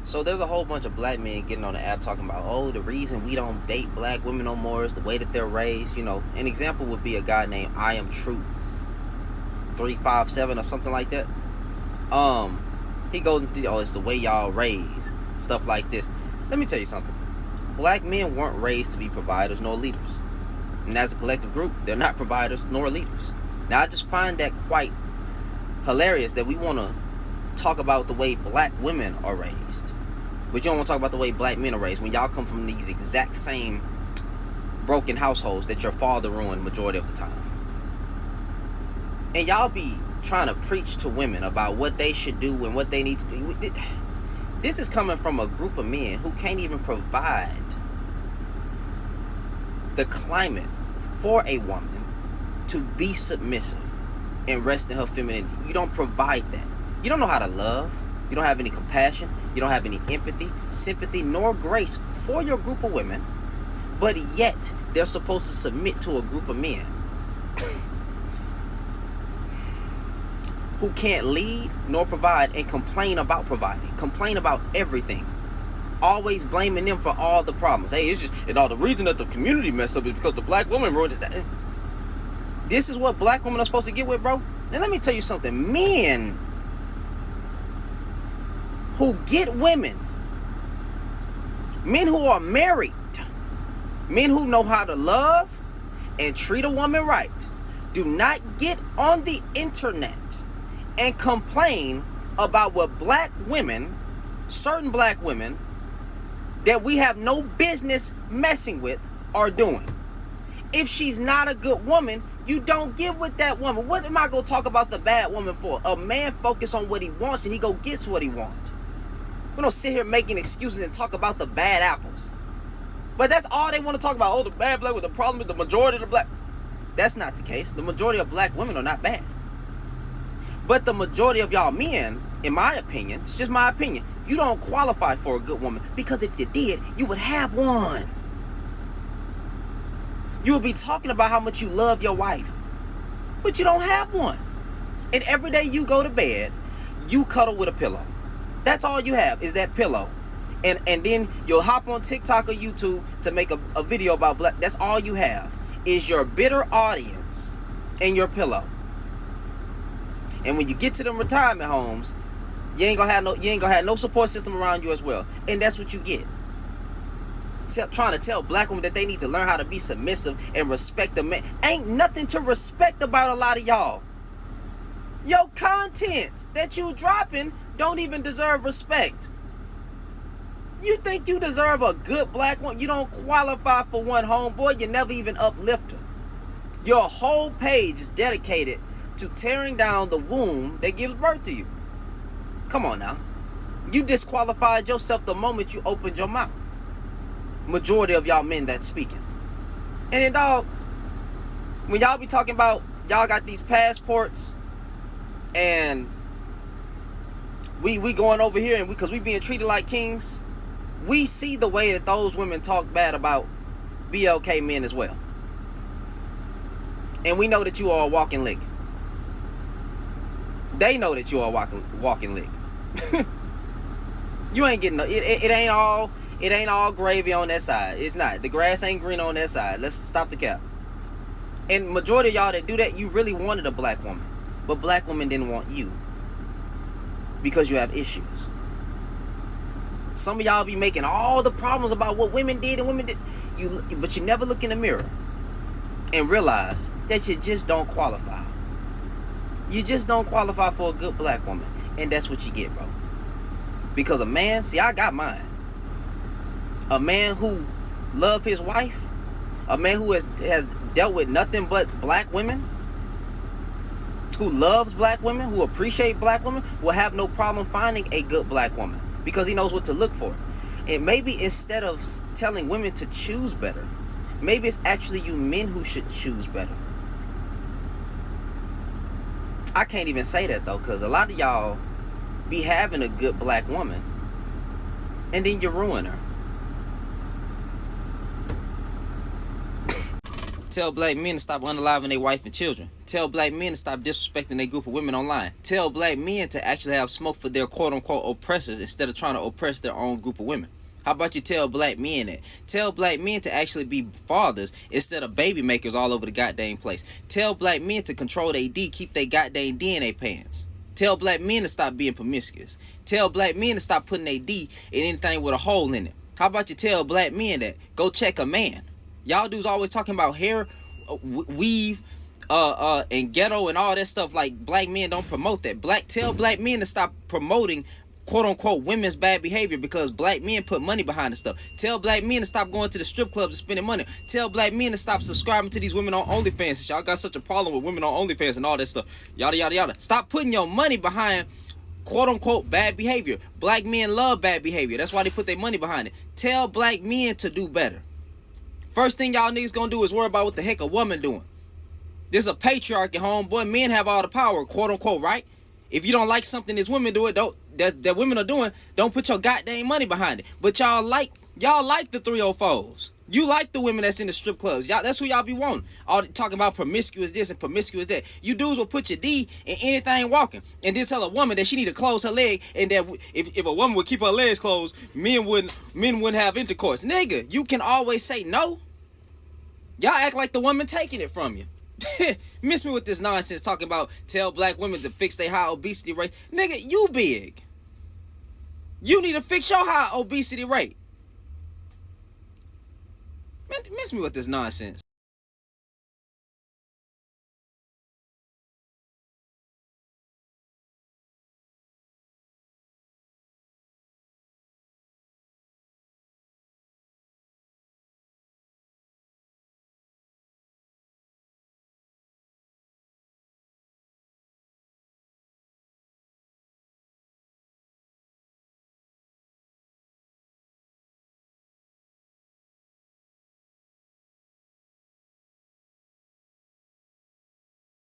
So there's a whole bunch of black men getting on the app talking about, oh, the reason we don't date black women no more is the way that they're raised. You know, an example would be a guy named I Am Truths 357 or something like that. He goes into the, oh, it's the way y'all raised, stuff like this. Let me tell you something. Black men weren't raised to be providers nor leaders. And as a collective group, they're not providers nor leaders. Now, I just find that quite hilarious that we want to talk about the way black women are raised, but you don't want to talk about the way black men are raised when y'all come from these exact same broken households that your father ruined majority of the time. And y'all be trying to preach to women about what they should do and what they need to do. This is coming from a group of men who can't even provide the climate for a woman to be submissive and rest in her femininity. You don't provide that. You don't know how to love. You don't have any compassion. You don't have any empathy, sympathy, nor grace for your group of women. But yet, they're supposed to submit to a group of men who can't lead nor provide and complain about providing. Complain about everything. Always blaming them for all the problems. Hey, it's just, and all the reason that the community messed up is because the black woman ruined it. This is what black women are supposed to get with, bro. And let me tell you something. Men who get women, men who are married, men who know how to love and treat a woman right, do not get on the internet and complain about what black women, certain black women, that we have no business messing with are doing. If she's not a good woman, you don't get with that woman. What am I going to talk about the bad woman for? A man focus on what he wants and he go gets what he wants. We don't sit here making excuses and talk about the bad apples. But that's all they want to talk about. Oh, the bad black with the problem with the majority of the black. That's not the case. The majority of black women are not bad. But the majority of y'all men, in my opinion, it's just my opinion, you don't qualify for a good woman, because if you did, you would have one. You would be talking about how much you love your wife, but you don't have one. And every day you go to bed, you cuddle with a pillow. That's all you have is that pillow. And then you'll hop on TikTok or YouTube to make a video about black. That's all you have is your bitter audience and your pillow. And when you get to them retirement homes, you ain't gonna have no support system around you as well. And that's what you get. Trying to tell black women that they need to learn how to be submissive and respect the man. Ain't nothing to respect about a lot of y'all. Your content that you dropping don't even deserve respect. You think you deserve a good black one? You don't qualify for one, homeboy. You never even uplift her. Your whole page is dedicated to tearing down the womb that gives birth to you. Come on now. You disqualified yourself the moment you opened your mouth. Majority of y'all men that's speaking. And then, dog, when y'all be talking about y'all got these passports and we going over here and because we being treated like kings, we see the way that those women talk bad about BLK men as well. And we know that you are a walking lick. They know that you are a walking lick. You ain't getting no, it ain't all gravy on that side. It's not. The grass ain't green on that side. Let's stop the cap. And majority of y'all that do that, you really wanted a black woman. But black women didn't want you. Because you have issues. Some of y'all be making all the problems about what women did and women did. But you never look in the mirror and realize that you just don't qualify. You just don't qualify for a good black woman. And that's what you get, bro. Because a man, see, I got mine. A man who loves his wife, a man who has dealt with nothing but black women, who loves black women, who appreciate black women, will have no problem finding a good black woman because he knows what to look for. And maybe instead of telling women to choose better, maybe it's actually you men who should choose better. I can't even say that though, because a lot of y'all be having a good black woman and then you ruin her. Tell black men to stop unaliving their wife and children. Tell black men to stop disrespecting their group of women online. Tell black men to actually have smoke for their quote-unquote oppressors instead of trying to oppress their own group of women. How about you tell black men that? Tell black men to actually be fathers instead of baby makers all over the goddamn place. Tell black men to control their D, keep their goddamn D in their pants. Tell black men to stop being promiscuous. Tell black men to stop putting their D in anything with a hole in it. How about you tell black men that? Go check a man. Y'all dudes always talking about hair, weave, and ghetto and all that stuff. Like, black men don't promote that. Tell black men to stop promoting quote-unquote women's bad behavior, because black men put money behind the stuff. Tell black men to stop going to the strip clubs and spending money. Tell black men to stop subscribing to these women on OnlyFans. Y'all got such a problem with women on OnlyFans and all that stuff. Yada, yada, yada. Stop putting your money behind quote-unquote bad behavior. Black men love bad behavior. That's why they put their money behind it. Tell black men to do better. First thing y'all niggas gonna do is worry about what the heck a woman doing. This is a patriarchy, homeboy. Men have all the power, quote-unquote, right? If you don't like something this women do, that women are doing, don't put your goddamn money behind it. But y'all like the 304s. You like the women that's in the strip clubs. Y'all, that's who y'all be wanting. All talking about promiscuous this and promiscuous that. You dudes will put your D in anything walking, and then tell a woman that she need to close her leg, and that if a woman would keep her legs closed, men wouldn't have intercourse. Nigga, you can always say no. Y'all act like the woman taking it from you. Miss me with this nonsense talking about tell black women to fix their high obesity rate. Nigga, you big. You need to fix your high obesity rate. Man, miss me with this nonsense.